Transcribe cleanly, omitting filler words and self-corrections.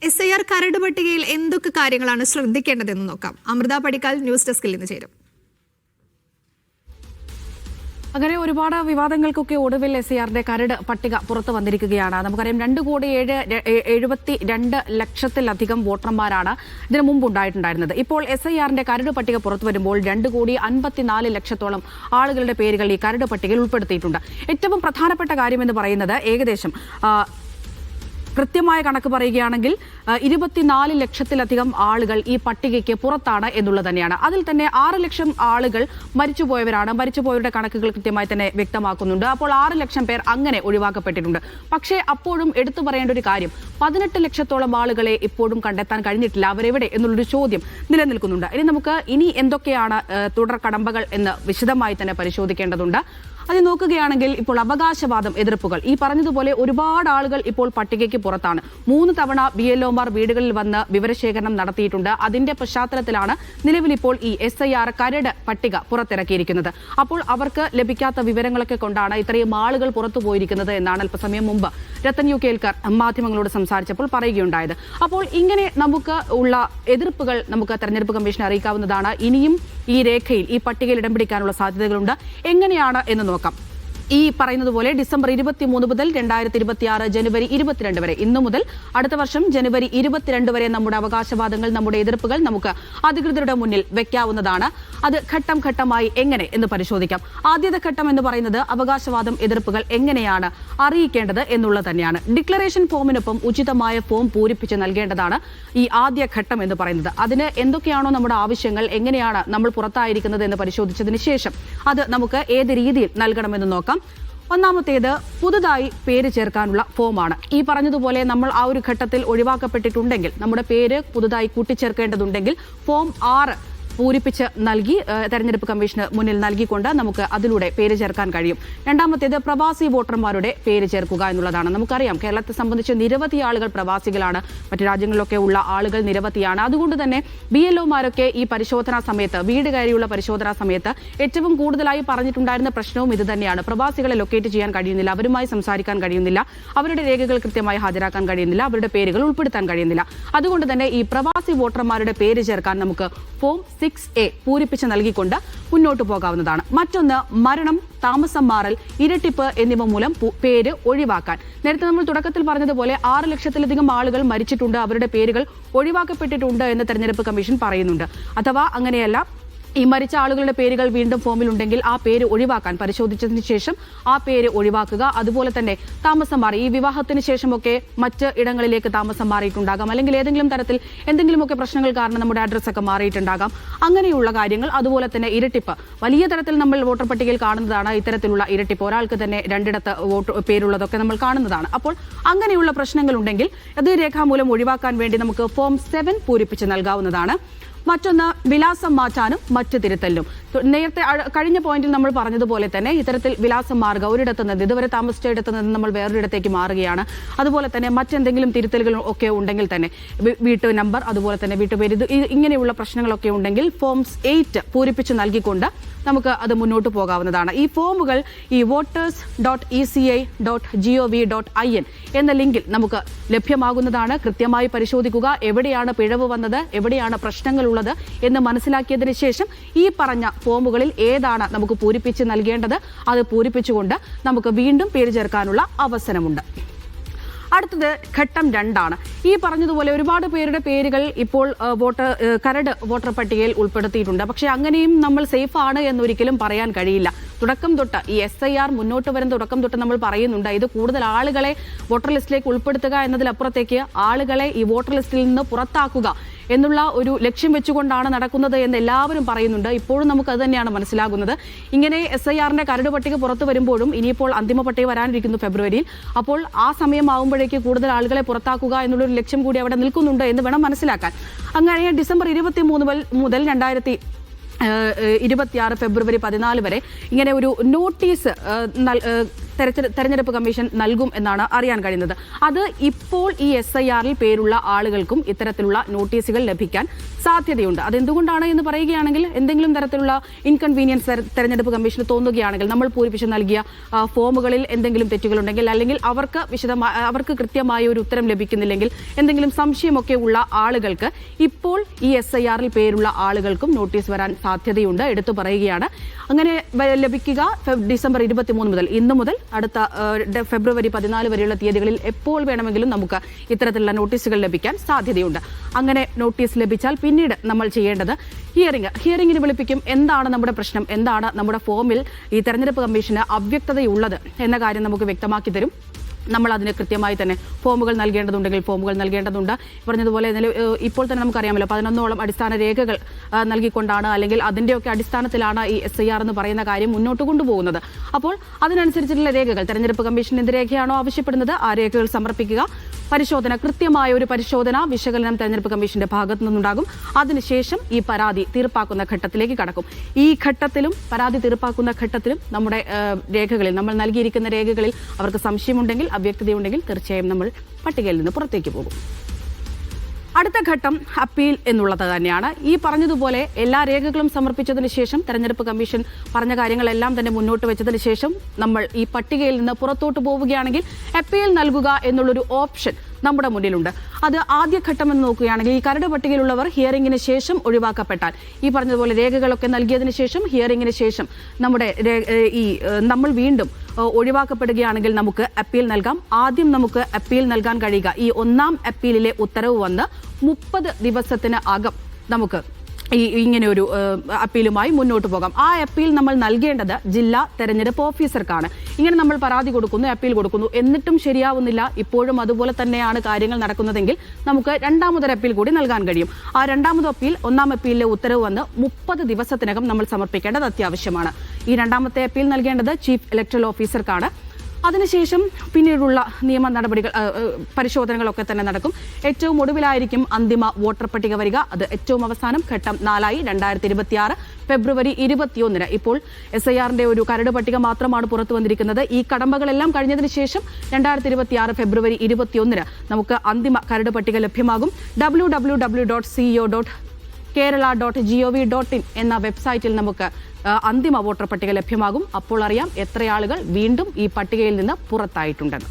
SIR കരട് പട്ടികയിൽ എന്തൊക്കെ കാര്യങ്ങളാണ് ശ്രദ്ധിക്കേണ്ടതെന്ന് നോക്കാം. അമൃത പടിക്കാൽ ന്യൂസ് ഡെസ്കിൽ നിന്ന് ചേരും. അങ്ങനെ ഒരുപാട് വിവാദങ്ങൾക്കൊക്കെ ഒടുവിൽ SIRന്റെ കരട് പട്ടിക പുറത്തു വന്നിരിക്കുകയാണ്. നമുക്കറിയാം 2,72,00,000 വോട്ടർമാരാണ് ഇതിനു മുമ്പ് ഉണ്ടായിട്ടുണ്ടായിരുന്നത്. ഇപ്പോൾ SIRന്റെ കരട് പട്ടിക പുറത്തു വരുമ്പോൾ 2,54,00,000 ആളുകളുടെ പേരുകൾ ഈ കരട് പട്ടികയിൽ ഉൾപ്പെടുത്തിയിട്ടുണ്ട്. ഏറ്റവും പ്രധാനപ്പെട്ട കാര്യമെന്ന് പറയുന്നത് ഏകദേശം കൃത്യമായ കണക്ക് പറയുകയാണെങ്കിൽ 24 ലക്ഷത്തിലധികം ആളുകൾ ഈ പട്ടികയ്ക്ക് പുറത്താണ് എന്നുള്ളത് തന്നെയാണ്. അതിൽ തന്നെ 6 ലക്ഷം ആളുകൾ മരിച്ചുപോയവരാണ്. മരിച്ചുപോയവരുടെ കണക്കുകൾ കൃത്യമായി തന്നെ വ്യക്തമാക്കുന്നുണ്ട്. അപ്പോൾ 6 ലക്ഷം പേർ അങ്ങനെ ഒഴിവാക്കപ്പെട്ടിട്ടുണ്ട്. പക്ഷേ അപ്പോഴും എടുത്തു പറയേണ്ട ഒരു കാര്യം 18 ലക്ഷത്തോളം ആളുകളെ ഇപ്പോഴും കണ്ടെത്താൻ കഴിഞ്ഞിട്ടില്ല. അവരെവിടെ എന്നുള്ളൊരു ചോദ്യം നിലനിൽക്കുന്നുണ്ട്. ഇനി എന്തൊക്കെയാണ് തുടർ കടമ്പകൾ എന്ന് വിശദമായി തന്നെ പരിശോധിക്കേണ്ടതുണ്ട്. അത് നോക്കുകയാണെങ്കിൽ ഇപ്പോൾ അവകാശവാദം എതിർപ്പുകൾ ഈ പറഞ്ഞതുപോലെ ഒരുപാട് ആളുകൾ ഇപ്പോൾ പട്ടികയ്ക്ക് പുറത്താണ്. 3 തവണ BLOമാർ വീടുകളിൽ വന്ന് വിവരശേഖരണം നടത്തിയിട്ടുണ്ട്. അതിന്റെ പശ്ചാത്തലത്തിലാണ് നിലവിൽ ഇപ്പോൾ ഈ SIR കരട് പട്ടിക പുറത്തിറക്കിയിരിക്കുന്നത്. അപ്പോൾ അവർക്ക് ലഭിക്കാത്ത വിവരങ്ങളൊക്കെ കൊണ്ടാണ് ഇത്രയും ആളുകൾ പുറത്തു പോയിരിക്കുന്നത് എന്നാണ് അല്പസമയം മുമ്പ് രത്തൻ യു കേൽക്കർ മാധ്യമങ്ങളോട് സംസാരിച്ചപ്പോൾ പറയുകയുണ്ടായത്. അപ്പോൾ ഇങ്ങനെ നമുക്ക് ഉള്ള എതിർപ്പുകൾ നമുക്ക് തെരഞ്ഞെടുപ്പ് കമ്മീഷനെ അറിയിക്കാവുന്നതാണ്. ഇനിയും ഈ രേഖയിൽ ഈ പട്ടികയിൽ ഇടം പിടിക്കാനുള്ള സാധ്യതകളുണ്ട്. എങ്ങനെയാണ് എന്ന് നോക്കാം. ഈ പറയുന്നത് പോലെ ഡിസംബർ 23 മുതൽ 2026 ജനുവരി 22 വരെ ഇന്നു മുതൽ അടുത്ത വർഷം ജനുവരി 22 വരെ നമ്മുടെ അവകാശവാദങ്ങൾ, നമ്മുടെ എതിർപ്പുകൾ നമുക്ക് അധികൃതരുടെ മുന്നിൽ വെക്കാവുന്നതാണ്. അത് ഘട്ടം ഘട്ടമായി എങ്ങനെ എന്ന് പരിശോധിക്കാം. ആദ്യത്തെ ഘട്ടം എന്ന് പറയുന്നത് അവകാശവാദം, എതിർപ്പുകൾ എങ്ങനെയാണ് അറിയിക്കേണ്ടത് എന്നുള്ളത് തന്നെയാണ്. ഡിക്ലറേഷൻ ഫോമിനൊപ്പം ഉചിതമായ ഫോം പൂരിപ്പിച്ച് നൽകേണ്ടതാണ് ഈ ആദ്യ ഘട്ടം എന്ന് പറയുന്നത്. അതിന് എന്തൊക്കെയാണോ നമ്മുടെ ആവശ്യങ്ങൾ, എങ്ങനെയാണ് നമ്മൾ പുറത്തായിരിക്കുന്നത് എന്ന് പരിശോധിച്ചതിന് ശേഷം അത് നമുക്ക് ഏത് രീതിയിൽ നൽകണമെന്ന് നോക്കാം. ഒന്നാമത്തേത് പുതുതായി പേര് ചേർക്കാനുള്ള ഫോമാണ്. ഈ പറഞ്ഞതുപോലെ നമ്മൾ ആ ഒരു ഘട്ടത്തിൽ ഒഴിവാക്കപ്പെട്ടിട്ടുണ്ടെങ്കിൽ നമ്മുടെ പേര് പുതുതായി കൂട്ടിച്ചേർക്കേണ്ടതുണ്ടെങ്കിൽ ഫോം 6 പൂരിപ്പിച്ച് നൽകി തെരഞ്ഞെടുപ്പ് കമ്മീഷന് മുന്നിൽ നൽകിക്കൊണ്ട് നമുക്ക് അതിലൂടെ പേര് ചേർക്കാൻ കഴിയും. രണ്ടാമത്തേത് പ്രവാസി വോട്ടർമാരുടെ പേര് ചേർക്കുക എന്നുള്ളതാണ്. നമുക്കറിയാം കേരളത്തെ സംബന്ധിച്ച് നിരവധി ആളുകൾ പ്രവാസികളാണ്. മറ്റു രാജ്യങ്ങളിലൊക്കെ ഉള്ള ആളുകൾ നിരവധിയാണ്. അതുകൊണ്ട് തന്നെ BLOമാരൊക്കെ ഈ പരിശോധനാ സമയത്ത്, വീട് കയറിയുള്ള പരിശോധനാ സമയത്ത് ഏറ്റവും കൂടുതലായി പറഞ്ഞിട്ടുണ്ടായിരുന്ന പ്രശ്നവും ഇത് തന്നെയാണ്. പ്രവാസികളെ ലൊക്കേറ്റ് ചെയ്യാൻ കഴിയുന്നില്ല, അവരുമായി സംസാരിക്കാൻ കഴിയുന്നില്ല, അവരുടെ രേഖകൾ കൃത്യമായി ഹാജരാക്കാൻ കഴിയുന്നില്ല, അവരുടെ പേരുകൾ ഉൾപ്പെടുത്താൻ കഴിയുന്നില്ല. അതുകൊണ്ട് തന്നെ ഈ പ്രവാസി വോട്ടർമാരുടെ പേര് ചേർക്കാൻ നമുക്ക് ഫോം 6A പൂരിപ്പിച്ച് നൽകിക്കൊണ്ട് മുന്നോട്ട് പോകാവുന്നതാണ്. മറ്റൊന്ന് മരണം, താമസം മാറൽ, ഇരട്ടിപ്പ് എന്നിവ മൂലം പേര് ഒഴിവാക്കാൻ. നേരത്തെ നമ്മൾ തുടക്കത്തിൽ പറഞ്ഞതുപോലെ 6 ലക്ഷത്തിലധികം ആളുകൾ മരിച്ചിട്ടുണ്ട്, അവരുടെ പേരുകൾ ഒഴിവാക്കപ്പെട്ടിട്ടുണ്ട് എന്ന് തെരഞ്ഞെടുപ്പ് കമ്മീഷൻ പറയുന്നുണ്ട്. അഥവാ അങ്ങനെയല്ല, ഈ മരിച്ച ആളുകളുടെ പേരുകൾ വീണ്ടും ഫോമിലുണ്ടെങ്കിൽ ആ പേര് ഒഴിവാക്കാൻ പരിശോധിച്ചതിന് ശേഷം ആ പേര് ഒഴിവാക്കുക. അതുപോലെ തന്നെ താമസം മാറി, ഈ വിവാഹത്തിന് ശേഷമൊക്കെ മറ്റ് ഇടങ്ങളിലേക്ക് താമസം മാറിയിട്ടുണ്ടാകാം, അല്ലെങ്കിൽ ഏതെങ്കിലും തരത്തിൽ എന്തെങ്കിലുമൊക്കെ പ്രശ്നങ്ങൾ കാരണം നമ്മുടെ അഡ്രസ്സൊക്കെ മാറിയിട്ടുണ്ടാകാം, അങ്ങനെയുള്ള കാര്യങ്ങൾ. അതുപോലെ തന്നെ ഇരട്ടിപ്പ്, വലിയ തരത്തിൽ നമ്മൾ വോട്ടർ പട്ടികയിൽ കാണുന്നതാണ് ഇത്തരത്തിലുള്ള ഇരട്ടിപ്പ്. ഒരാൾക്ക് തന്നെ 2 വോട്ട് പേരുള്ളതൊക്കെ നമ്മൾ കാണുന്നതാണ്. അപ്പോൾ അങ്ങനെയുള്ള പ്രശ്നങ്ങളുണ്ടെങ്കിൽ അത് രേഖാമൂലം ഒഴിവാക്കാൻ വേണ്ടി നമുക്ക് ഫോം 7 പൂരിപ്പിച്ച് നൽകാവുന്നതാണ്. മറ്റൊന്ന് വിലാസം മാറ്റാനും മറ്റ് തിരുത്തലിനും. നേരത്തെ കഴിഞ്ഞ പോയിന്റിൽ നമ്മൾ പറഞ്ഞതുപോലെ തന്നെ ഇത്തരത്തിൽ വിലാസം മാറുക, ഒരിടത്തു നിന്ന് ഇതുവരെ താമസിച്ചിടത്തു നിന്ന് നമ്മൾ വേറൊരിടത്തേക്ക് മാറുകയാണ്. അതുപോലെ തന്നെ മറ്റെന്തെങ്കിലും തിരുത്തലുകൾ ഒക്കെ ഉണ്ടെങ്കിൽ തന്നെ വീട്ടു നമ്പർ, അതുപോലെ തന്നെ വീട്ടുപേര്, ഇങ്ങനെയുള്ള പ്രശ്നങ്ങളൊക്കെ ഉണ്ടെങ്കിൽ ഫോംസ് 8 പൂരിപ്പിച്ച് നൽകിക്കൊണ്ട് നമുക്ക് അത് മുന്നോട്ട് പോകാവുന്നതാണ്. ഈ ഫോമുകൾ ഈ voters.eci.gov.in എന്ന ലിങ്കിൽ നമുക്ക് ലഭ്യമാകുന്നതാണ്. കൃത്യമായി പരിശോധിക്കുക, എവിടെയാണ് പിഴവ് വന്നത്, എവിടെയാണ് പ്രശ്നങ്ങളുള്ളത് എന്ന് മനസ്സിലാക്കിയതിന് ശേഷം ഈ പറഞ്ഞ ഫോമുകളിൽ ഏതാണ് നമുക്ക് പൂരിപ്പിച്ച് നൽകേണ്ടത് അത് പൂരിപ്പിച്ചുകൊണ്ട് നമുക്ക് വീണ്ടും പേര് ചേർക്കാനുള്ള അവസരമുണ്ട്. അടുത്തത് ഘട്ടം 2 ഈ പറഞ്ഞതുപോലെ ഒരുപാട് പേരുടെ പേരുകൾ ഇപ്പോൾ കരട് വോട്ടർ പട്ടികയിൽ ഉൾപ്പെടുത്തിയിട്ടുണ്ട്. പക്ഷേ അങ്ങനെയും നമ്മൾ സേഫ് ആണ് എന്നൊരിക്കലും പറയാൻ കഴിയില്ല. തുടക്കം തൊട്ട് ഈ SIR മുന്നോട്ട് വരുന്ന തുടക്കം തൊട്ട് നമ്മൾ പറയുന്നുണ്ട്, ഇത് കൂടുതൽ ആളുകളെ വോട്ടർ ലിസ്റ്റിലേക്ക് ഉൾപ്പെടുത്തുക എന്നതിലപ്പുറത്തേക്ക് ആളുകളെ ഈ വോട്ടർ ലിസ്റ്റിൽ നിന്ന് പുറത്താക്കുക എന്നുള്ള ഒരു ലക്ഷ്യം വെച്ചുകൊണ്ടാണ് നടക്കുന്നത് എന്ന് എല്ലാവരും പറയുന്നുണ്ട്. ഇപ്പോഴും നമുക്ക് അത് തന്നെയാണ് മനസ്സിലാകുന്നത്. ഇങ്ങനെ SIRന്റെ കരട് പട്ടിക പുറത്തു വരുമ്പോഴും ഇനിയിപ്പോൾ അന്തിമ പട്ടിക വരാനിരിക്കുന്നു ഫെബ്രുവരിയിൽ. അപ്പോൾ ആ സമയമാകുമ്പോഴേക്ക് കൂടുതൽ ആളുകളെ പുറത്താക്കുക എന്നുള്ളൊരു ലക്ഷ്യം കൂടി അവിടെ നിൽക്കുന്നുണ്ട് എന്ന് വേണം മനസ്സിലാക്കാൻ. അങ്ങനെ ഡിസംബർ 23 മുതൽ 2026 ഫെബ്രുവരി 14 വരെ ഇങ്ങനെ ഒരു നോട്ടീസ് തെരഞ്ഞെടുപ്പ് കമ്മീഷൻ നൽകും എന്നാണ് അറിയാൻ കഴിയുന്നത്. അത് ഇപ്പോൾ ഈ SIR-ൽ പേരുള്ള ആളുകൾക്കും ഇത്തരത്തിലുള്ള നോട്ടീസുകൾ ലഭിക്കാൻ സാധ്യതയുണ്ട്. അതെന്തുകൊണ്ടാണ് എന്ന് പറയുകയാണെങ്കിൽ, എന്തെങ്കിലും തരത്തിലുള്ള ഇൻകൺവീനിയൻസ് തെരഞ്ഞെടുപ്പ് കമ്മീഷന് തോന്നുകയാണെങ്കിൽ, നമ്മൾ പൂരിപ്പിച്ച് നൽകിയ ഫോമുകളിൽ എന്തെങ്കിലും തെറ്റുകളുണ്ടെങ്കിൽ, അല്ലെങ്കിൽ അവർക്ക് കൃത്യമായ ഒരു ഉത്തരം ലഭിക്കുന്നില്ലെങ്കിൽ, എന്തെങ്കിലും സംശയമൊക്കെ ഉള്ള ആളുകൾക്ക് ഇപ്പോൾ ഈ SIR-ൽ പേരുള്ള ആളുകൾക്കും നോട്ടീസ് വരാൻ സാധ്യതയുണ്ട്. എടുത്തു പറയുകയാണ്. അങ്ങനെ ലഭിക്കുക ഡിസംബർ 23 മുതൽ, ഇന്ന് മുതൽ അടുത്ത ഫെബ്രുവരി 14 വരെയുള്ള തീയതികളിൽ എപ്പോൾ വേണമെങ്കിലും നമുക്ക് ഇത്തരത്തിലുള്ള നോട്ടീസുകൾ ലഭിക്കാൻ സാധ്യതയുണ്ട്. അങ്ങനെ നോട്ടീസ് ലഭിച്ചാൽ പിന്നീട് നമ്മൾ ചെയ്യേണ്ടത് ഹിയറിംഗിന് വിളിപ്പിക്കും. എന്താണ് നമ്മുടെ പ്രശ്നം, എന്താണ് നമ്മുടെ ഫോമിൽ ഈ തെരഞ്ഞെടുപ്പ് കമ്മീഷന് അവ്യക്തതയുള്ളത് എന്ന കാര്യം നമുക്ക് വ്യക്തമാക്കി തരും. നമ്മൾ അതിന് കൃത്യമായി തന്നെ ഫോമുകൾ നൽകേണ്ടതുണ്ടെങ്കിൽ ഫോമുകൾ നൽകേണ്ടതുണ്ട്. പറഞ്ഞതുപോലെ ഇപ്പോൾ തന്നെ നമുക്കറിയാമല്ലോ 11ഓളം അടിസ്ഥാന രേഖകൾ നൽകിക്കൊണ്ടാണ്, അല്ലെങ്കിൽ അതിൻ്റെയൊക്കെ അടിസ്ഥാനത്തിലാണ് ഈ SIR എന്ന് പറയുന്ന കാര്യം മുന്നോട്ട് കൊണ്ടുപോകുന്നത്. അപ്പോൾ അതിനനുസരിച്ചിട്ടുള്ള രേഖകൾ തെരഞ്ഞെടുപ്പ് കമ്മീഷൻ എന്ത് രേഖയാണോ ആവശ്യപ്പെടുന്നത് ആ രേഖകൾ സമർപ്പിക്കുക. പരിശോധന, കൃത്യമായ ഒരു പരിശോധന വിശകലനം തെരഞ്ഞെടുപ്പ് കമ്മീഷന്റെ ഭാഗത്തു നിന്നുണ്ടാകും. അതിനുശേഷം ഈ പരാതി തീർപ്പാക്കുന്ന ഘട്ടത്തിലേക്ക് കടക്കും. ഈ ഘട്ടത്തിലും പരാതി തീർപ്പാക്കുന്ന ഘട്ടത്തിലും നമ്മുടെ രേഖകളിൽ, നമ്മൾ നൽകിയിരിക്കുന്ന രേഖകളിൽ അവർക്ക് സംശയമുണ്ടെങ്കിൽ, അവ്യക്തതയുണ്ടെങ്കിൽ തീർച്ചയായും നമ്മൾ പട്ടികയിൽ നിന്ന് പുറത്തേക്ക് പോകും. അടുത്ത ഘട്ടം അപ്പീൽ എന്നുള്ളത് തന്നെയാണ്. ഈ പറഞ്ഞതുപോലെ എല്ലാ രേഖകളും സമർപ്പിച്ചതിന് ശേഷം, തെരഞ്ഞെടുപ്പ് കമ്മീഷൻ പറഞ്ഞ കാര്യങ്ങളെല്ലാം തന്നെ മുന്നോട്ട് വെച്ചതിന് ശേഷം നമ്മൾ ഈ പട്ടികയിൽ നിന്ന് പുറത്തോട്ട് പോവുകയാണെങ്കിൽ അപ്പീൽ നൽകുക എന്നുള്ളൊരു ഓപ്ഷൻ നമ്മുടെ മുന്നിലുണ്ട്. അത് ആദ്യഘട്ടം എന്ന് നോക്കുകയാണെങ്കിൽ, ഈ കരട് പട്ടികയിലുള്ളവർ ഹിയറിംഗിന് ശേഷം ഒഴിവാക്കപ്പെട്ടാൽ, ഈ പറഞ്ഞതുപോലെ രേഖകളൊക്കെ നൽകിയതിന് ശേഷം ഹിയറിംഗിന് ശേഷം നമ്മൾ വീണ്ടും ഒഴിവാക്കപ്പെടുകയാണെങ്കിൽ നമുക്ക് അപ്പീൽ നൽകാം. ആദ്യം നമുക്ക് അപ്പീൽ നൽകാൻ കഴിയുക ഈ ഒന്നാം അപ്പീലിലെ ഉത്തരവ് വന്ന് 30 ദിവസത്തിന് അകം നമുക്ക് ഇങ്ങനെ ഒരു അപ്പീലുമായി മുന്നോട്ട് പോകാം. ആ അപ്പീൽ നമ്മൾ നൽകേണ്ടത് ജില്ലാ തെരഞ്ഞെടുപ്പ് ഓഫീസർക്കാണ്. ഇങ്ങനെ നമ്മൾ പരാതി കൊടുക്കുന്നു, അപ്പീൽ കൊടുക്കുന്നു, എന്നിട്ടും ശരിയാവുന്നില്ല, ഇപ്പോഴും അതുപോലെ തന്നെയാണ് കാര്യങ്ങൾ നടക്കുന്നതെങ്കിൽ നമുക്ക് രണ്ടാമതൊരു അപ്പീൽ കൂടി നൽകാൻ കഴിയും. ആ രണ്ടാമത് അപ്പീൽ, ഒന്നാം അപ്പീലിലെ ഉത്തരവ് വന്ന് 30 ദിവസത്തിനകം നമ്മൾ സമർപ്പിക്കേണ്ടത് അത്യാവശ്യമാണ്. ഈ രണ്ടാമത്തെ അപ്പീൽ നൽകേണ്ടത് ചീഫ് ഇലക്ടറൽ ഓഫീസർക്കാണ്. അതിനുശേഷം പിന്നീടുള്ള നിയമ നടപടികൾ, പരിശോധനകളൊക്കെ തന്നെ നടക്കും. ഏറ്റവും ഒടുവിലായിരിക്കും അന്തിമ വോട്ടർ പട്ടിക വരിക. അത് ഏറ്റവും അവസാനം ഘട്ടം 4 2026 ഫെബ്രുവരി 21. ഇപ്പോൾ SIR-ന്റെ ഒരു കരട് പട്ടിക മാത്രമാണ് പുറത്തു വന്നിരിക്കുന്നത്. ഈ കടമ്പകളെല്ലാം കഴിഞ്ഞതിന് ശേഷം 2026 ഫെബ്രുവരി 21 നമുക്ക് അന്തിമ കരട് പട്ടിക ലഭ്യമാകും. www.ceo.kerala.gov.in എന്ന വെബ്സൈറ്റിൽ നമുക്ക് അന്തിമ വോട്ടർ പട്ടിക ലഭ്യമാകും. അപ്പോൾ അറിയാം എത്ര ആളുകൾ വീണ്ടും ഈ പട്ടികയിൽ നിന്ന് പുറത്തായിട്ടുണ്ടെന്ന്.